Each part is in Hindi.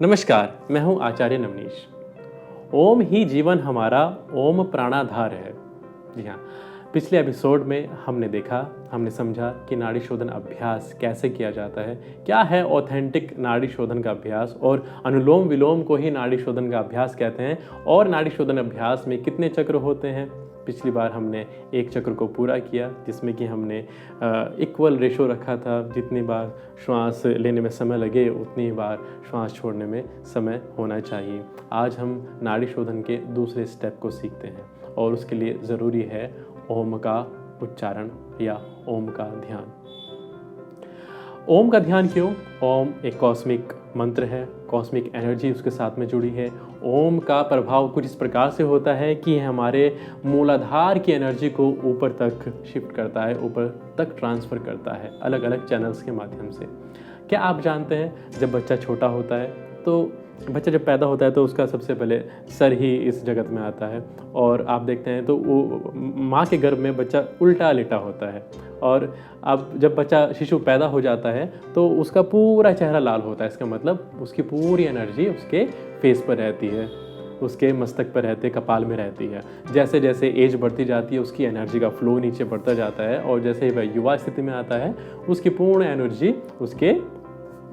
नमस्कार, मैं हूं आचार्य नवनीश। ओम ही जीवन हमारा, ओम प्राणाधार है। जी हाँ, पिछले एपिसोड में हमने समझा कि नाड़ी शोधन अभ्यास कैसे किया जाता है, क्या है ऑथेंटिक नाड़ी शोधन का अभ्यास और अनुलोम विलोम को ही नाड़ी शोधन का अभ्यास कहते हैं और नाड़ी शोधन अभ्यास में कितने चक्र होते हैं। पिछली बार हमने एक चक्र को पूरा किया जिसमें कि हमने इक्वल रेशो रखा था, जितनी बार श्वास लेने में समय लगे उतनी बार श्वास छोड़ने में समय होना चाहिए। आज हम नाड़ी शोधन के दूसरे स्टेप को सीखते हैं और उसके लिए ज़रूरी है ओम का उच्चारण या ओम का ध्यान। ओम का ध्यान क्यों? ओम एक कॉस्मिक मंत्र है, कॉस्मिक एनर्जी उसके साथ में जुड़ी है। ओम का प्रभाव कुछ इस प्रकार से होता है कि हमारे मूलाधार की एनर्जी को ऊपर तक शिफ्ट करता है, ऊपर तक ट्रांसफ़र करता है अलग अलग चैनल्स के माध्यम से। क्या आप जानते हैं जब बच्चा छोटा होता है तो बच्चा जब पैदा होता है तो उसका सबसे पहले सर ही इस जगत में आता है और आप देखते हैं तो वो माँ के गर्भ में बच्चा उल्टा लेटा होता है और अब जब बच्चा शिशु पैदा हो जाता है तो उसका पूरा चेहरा लाल होता है। इसका मतलब उसकी पूरी एनर्जी उसके फेस पर रहती है, उसके मस्तक पर रहती है, कपाल में रहती है। जैसे जैसे एज बढ़ती जाती है उसकी एनर्जी का फ्लो नीचे बढ़ता जाता है और जैसे ही वह युवा स्थिति में आता है उसकी पूर्ण एनर्जी उसके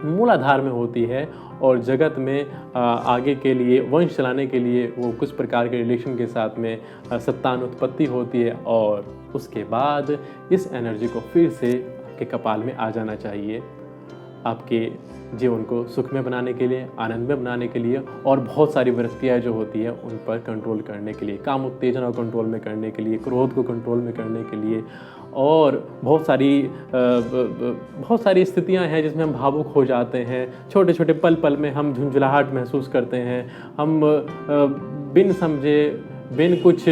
मूलाधार में होती है और जगत में आगे के लिए वंश चलाने के लिए वो कुछ प्रकार के रिलेशन के साथ में संतान उत्पत्ति होती है और उसके बाद इस एनर्जी को फिर से आपके कपाल में आ जाना चाहिए, आपके जीवन को सुखमय बनाने के लिए, आनंदमय बनाने के लिए और बहुत सारी वृत्तियाँ जो होती है उन पर कंट्रोल करने के लिए, काम उत्तेजना को कंट्रोल में करने के लिए, क्रोध को कंट्रोल में करने के लिए और बहुत सारी स्थितियां हैं जिसमें हम भावुक हो जाते हैं। छोटे छोटे पल पल में हम झुंझलाहट महसूस करते हैं, हम बिन समझे बिन कुछ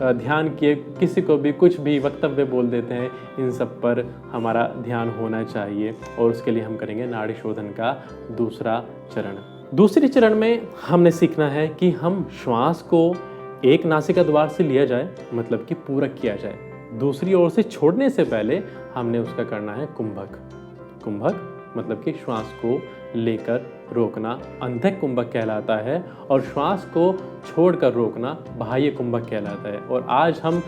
ध्यान किए किसी को भी कुछ भी वक्तव्य बोल देते हैं। इन सब पर हमारा ध्यान होना चाहिए और उसके लिए हम करेंगे नाड़ी शोधन का दूसरा चरण। दूसरे चरण में हमने सीखना है कि हम श्वास को एक नासिका द्वार से लिया जाए, मतलब कि पूरक किया जाए, दूसरी ओर से छोड़ने से पहले हमने उसका करना है कुंभक। कुंभक मतलब कि श्वास को लेकर रोकना अंतः कुंभक कहलाता है और श्वास को छोड़कर रोकना बाह्य कुंभक कहलाता है। और आज हम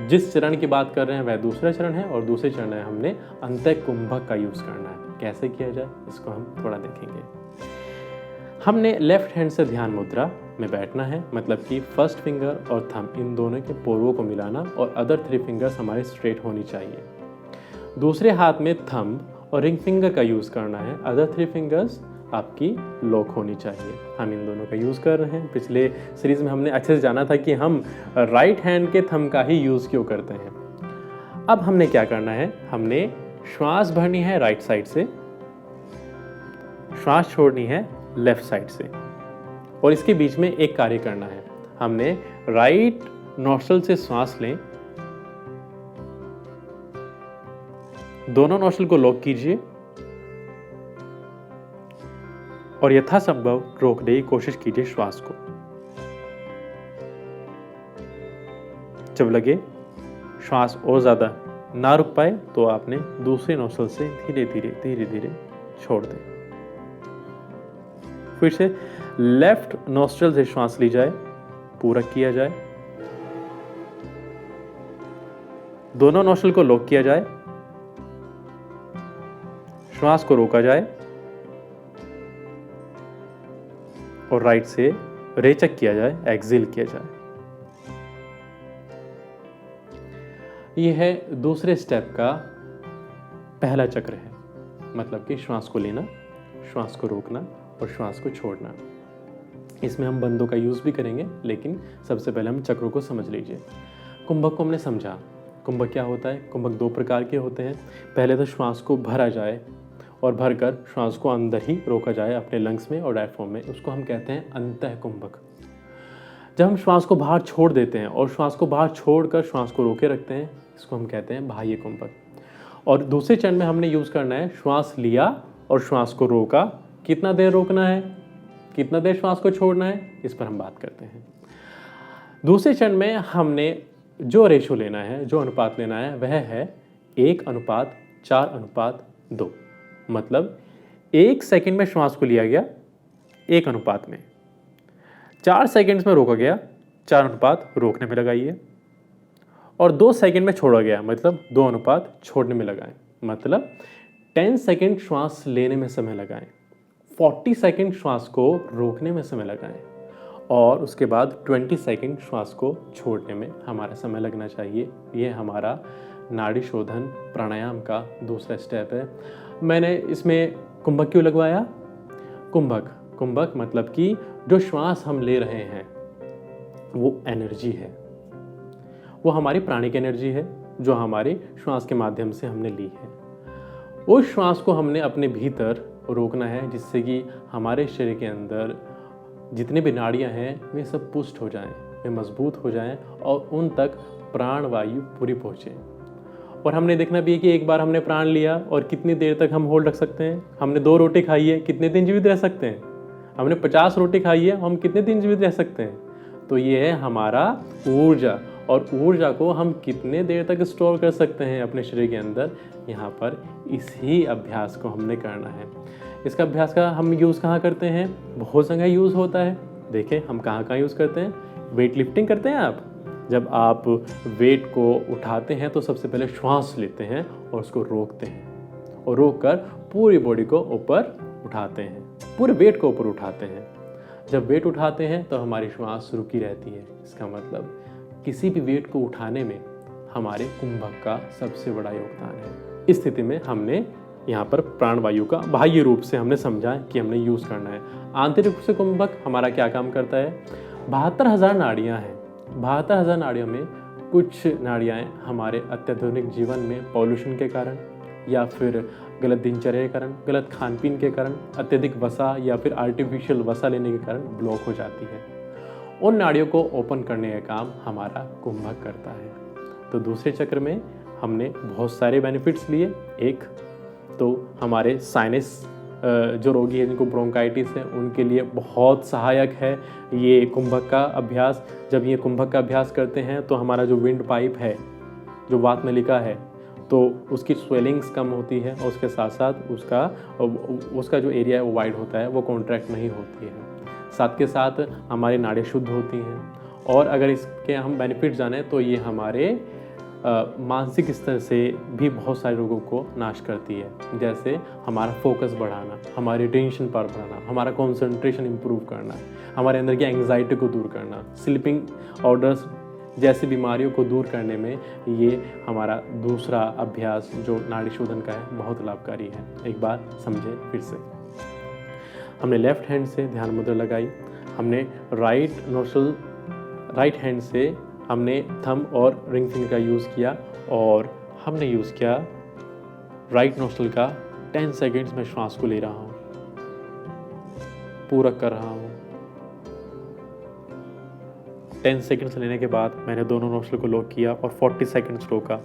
जिस चरण की बात कर रहे हैं वह दूसरा चरण है और दूसरे चरण में हमने अंतः कुंभक का यूज़ करना है। कैसे किया जाए इसको हम थोड़ा देखेंगे। हमने लेफ्ट हैंड से ध्यान मुद्रा में बैठना है, मतलब कि फर्स्ट फिंगर और थंब इन दोनों के पोरों को मिलाना और अदर 3 फिंगर्स हमारे स्ट्रेट होनी चाहिए। दूसरे हाथ में थंब और रिंग फिंगर का यूज़ करना है, अदर 3 फिंगर्स आपकी लॉक होनी चाहिए। हम इन दोनों का यूज़ कर रहे हैं। पिछले सीरीज़ में हमने अच्छे से जाना था कि हम राइट हैंड के थंब का ही यूज़ क्यों करते हैं। अब हमने क्या करना है, हमने श्वास भरनी है राइट साइड से, श्वास छोड़नी है लेफ्ट साइड से और इसके बीच में एक कार्य करना है। हमने राइट नोस्ट्रल से श्वास लें, दोनों नोस्ट्रल को लॉक कीजिए और यथासंभव रोकने की कोशिश कीजिए श्वास को। जब लगे श्वास और ज्यादा ना रुक पाए तो आपने दूसरे नोस्ट्रल से धीरे धीरे छोड़ दें। फिर से लेफ्ट नोस्ट्रल से श्वास ली जाए, पूरक किया जाए, दोनों नोस्ट्रल को लॉक किया जाए, श्वास को रोका जाए और राइट से रेचक किया जाए, एक्सेल किया जाए। यह है दूसरे स्टेप का पहला चक्र है, मतलब कि श्वास को लेना, श्वास को रोकना और श्वास को छोड़ना। इसमें हम बंदों का यूज़ भी करेंगे, लेकिन सबसे पहले हम चक्रों को समझ लीजिए। कुंभक को हमने समझा। कुंभक क्या होता है? कुंभक 2 प्रकार के होते हैं। पहले तो श्वास को भरा जाए और भरकर श्वास को अंदर ही रोका जाए अपने लंग्स में और डायफ्राम में, उसको हम कहते हैं अंतः कुंभक। जब हम श्वास को बाहर छोड़ देते हैं और श्वास को बाहर छोड़कर श्वास को रोके रखते हैं, इसको हम कहते हैं बाह्य कुंभक। और दूसरे चरण में हमने यूज़ करना है श्वास लिया और श्वास को रोका, कितना देर रोकना है, कितना देर श्वास को छोड़ना है, इस पर हम बात करते हैं। दूसरे चरण में हमने जो रेशो लेना है, जो अनुपात लेना है, वह है 1:4:2। मतलब 1 सेकंड में श्वास को लिया गया, 1 अनुपात में, 4 सेकंड्स में रोका गया 4 अनुपात रोकने में लगाइए, और 2 सेकंड में छोड़ा गया मतलब 2 अनुपात छोड़ने में लगाएं। मतलब 10 सेकंड श्वास लेने में समय लगाएं, 40 सेकंड श्वास को रोकने में समय लगाएं, और उसके बाद 20 सेकंड श्वास को छोड़ने में हमारा समय लगना चाहिए। ये हमारा नाड़ी शोधन प्राणायाम का दूसरा स्टेप है। मैंने इसमें कुंभक क्यों लगवाया? कुंभक मतलब कि जो श्वास हम ले रहे हैं वो एनर्जी है, वो हमारी प्राणिक एनर्जी है जो हमारे श्वास के माध्यम से हमने ली है। उस श्वास को हमने अपने भीतर रोकना है जिससे कि हमारे शरीर के अंदर जितने भी नाड़ियां हैं वे सब पुष्ट हो जाएं, वे मजबूत हो जाएं और उन तक प्राण वायु पूरी पहुँचे। और हमने देखना भी है कि एक बार हमने प्राण लिया और कितनी देर तक हम होल्ड रख सकते हैं। हमने 2 रोटी खाई है, कितने दिन जीवित रह सकते हैं? हमने 50 रोटी खाई है, हम कितने दिन जीवित रह सकते हैं? तो ये है हमारा ऊर्जा, और ऊर्जा को हम कितने देर तक स्टोर कर सकते हैं अपने शरीर के अंदर, यहाँ पर इसी अभ्यास को हमने करना है। इसका अभ्यास का हम यूज़ कहाँ करते हैं? बहुत जगह यूज़ होता है। देखें हम कहाँ यूज़ करते हैं। वेट लिफ्टिंग करते हैं आप, जब आप वेट को उठाते हैं तो सबसे पहले श्वास लेते हैं और उसको रोकते हैं, और रोक कर पूरी बॉडी को ऊपर उठाते हैं, पूरे वेट को ऊपर उठाते हैं। जब वेट उठाते हैं तो हमारी श्वास रुकी रहती है। इसका मतलब किसी भी वेट को उठाने में हमारे कुंभक का सबसे बड़ा योगदान है। इस स्थिति में हमने यहाँ पर प्राणवायु का बाह्य रूप से हमने समझा कि हमने यूज़ करना है। आंतरिक रूप से कुंभक हमारा क्या काम करता है? 72,000 नाड़ियाँ हैं। 72,000 नाड़ियों में कुछ नाड़ियाँ हमारे अत्याधुनिक जीवन में पॉल्यूशन के कारण या फिर गलत दिनचर्या के कारण, गलत खान पीन के कारण, अत्यधिक वसा या फिर आर्टिफिशियल वसा लेने के कारण ब्लॉक हो जाती है। उन नाड़ियों को ओपन करने का काम हमारा कुंभक करता है। तो दूसरे चक्र में हमने बहुत सारे बेनिफिट्स लिए। एक तो हमारे साइनस जो रोगी हैं जिनको ब्रोंकाइटिस है उनके लिए बहुत सहायक है ये कुंभक का अभ्यास। जब ये कुंभक का अभ्यास करते हैं तो हमारा जो विंड पाइप है, जो वात नलिका है, तो उसकी स्वेलिंग्स कम होती है और उसके साथ साथ उसका जो एरिया है वो वाइड होता है, वो कॉन्ट्रैक्ट नहीं होती है। साथ के साथ हमारी नाड़ियाँ शुद्ध होती हैं। और अगर इसके हम बेनिफिट जानें तो ये हमारे मानसिक स्तर से भी बहुत सारे रोगों को नाश करती है। जैसे हमारा फोकस बढ़ाना, हमारी टेंशन पावर बढ़ाना, हमारा कंसंट्रेशन इंप्रूव करना, हमारे अंदर की एंग्जाइटी को दूर करना, स्लीपिंग ऑर्डर्स जैसी बीमारियों को दूर करने में ये हमारा दूसरा अभ्यास जो नाड़ी शोधन का है बहुत लाभकारी है। एक बार समझे फिर से। हमने लेफ्ट हैंड से ध्यान मुद्रा लगाई, हमने राइट हैंड से हमने थंब और रिंग फिंगर का यूज़ किया, और हमने यूज़ किया राइट नोस्ट्रल का। 10 सेकेंड्स में श्वास को ले रहा हूँ, पूरक कर रहा हूँ। 10 सेकेंड्स लेने के बाद मैंने दोनों नोस्ट्रल को लॉक किया और 40 सेकेंड्स रोका।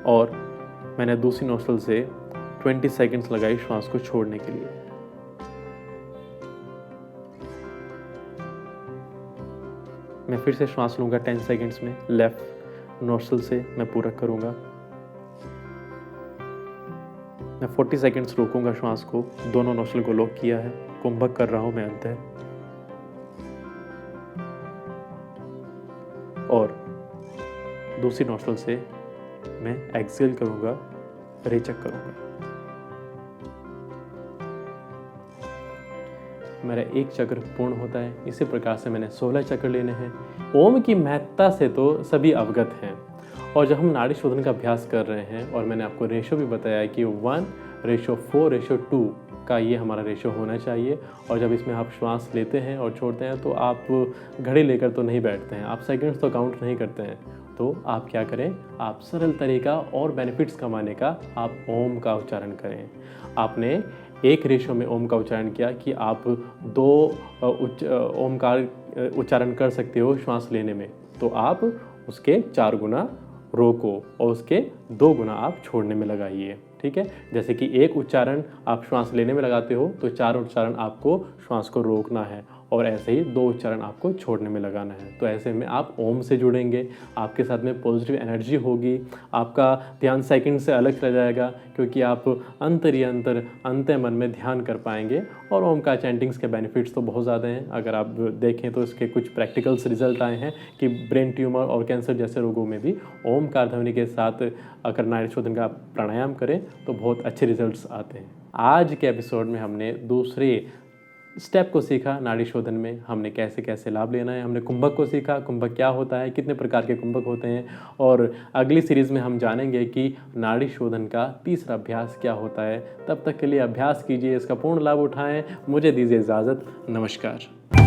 और मैंने दूसरी नोस्ट्रल से 20 सेकेंड्स लगाई श्वास को छोड़ने के लिए। मैं फिर से श्वास लूंगा 10 सेकेंड्स में, लेफ्ट नोस्ट्रल से मैं पूरक करूंगा। मैं 40 सेकेंड्स रोकूंगा श्वास को, दोनों नोस्ट्रल को लॉक किया है, कुंभक कर रहा हूं मैं अंत है। और दूसरी नोस्ट्रल से मैं एक्सेल करूंगा, रेचक करूंगा। मेरा एक चक्र पूर्ण होता है। इसी प्रकार से मैंने 16 चक्र लेने हैं। ओम की महत्ता से तो सभी अवगत हैं, और जब हम नाड़ी शोधन का अभ्यास कर रहे हैं और मैंने आपको रेशो भी बताया कि 1:4:2 का ये हमारा रेशो होना चाहिए। और जब इसमें आप श्वास लेते हैं और छोड़ते हैं तो आप घड़ी लेकर तो नहीं बैठते हैं, आप सेकंड्स तो काउंट नहीं करते हैं। तो आप क्या करें, आप सरल तरीका और बेनिफिट्स कमाने का आप ओम का उच्चारण करें। आपने एक रेशो में ओम का उच्चारण किया कि आप 2 ओमकार उच्चारण कर सकते हो श्वास लेने में, तो आप उसके 4 गुना रोको और उसके 2 गुना आप छोड़ने में लगाइए। ठीक है, जैसे कि एक उच्चारण आप श्वास लेने में लगाते हो तो 4 उच्चारण आपको श्वास को रोकना है, और ऐसे ही 2 चरण आपको छोड़ने में लगाना है। तो ऐसे में आप ओम से जुड़ेंगे, आपके साथ में पॉजिटिव एनर्जी होगी, आपका ध्यान सेकंड से अलग चला जाएगा क्योंकि आप अंतर ही अंतर अंतः मन में ध्यान कर पाएंगे। और ओम का चैंटिंग्स के बेनिफिट्स तो बहुत ज़्यादा हैं। अगर आप देखें तो इसके कुछ प्रैक्टिकल्स रिजल्ट आए हैं कि ब्रेन ट्यूमर और कैंसर जैसे रोगों में भी ओमकार ध्वनि के साथ अगर नाड़ी शोधन का प्राणायाम करें तो बहुत अच्छे रिजल्ट्स आते हैं। आज के एपिसोड में हमने दूसरे स्टेप को सीखा नाड़ी शोधन में, हमने कैसे कैसे लाभ लेना है। हमने कुंभक को सीखा, कुंभक क्या होता है, कितने प्रकार के कुंभक होते हैं, और अगली सीरीज़ में हम जानेंगे कि नाड़ी शोधन का तीसरा अभ्यास क्या होता है। तब तक के लिए अभ्यास कीजिए, इसका पूर्ण लाभ उठाएं। मुझे दीजिए इजाज़त। नमस्कार।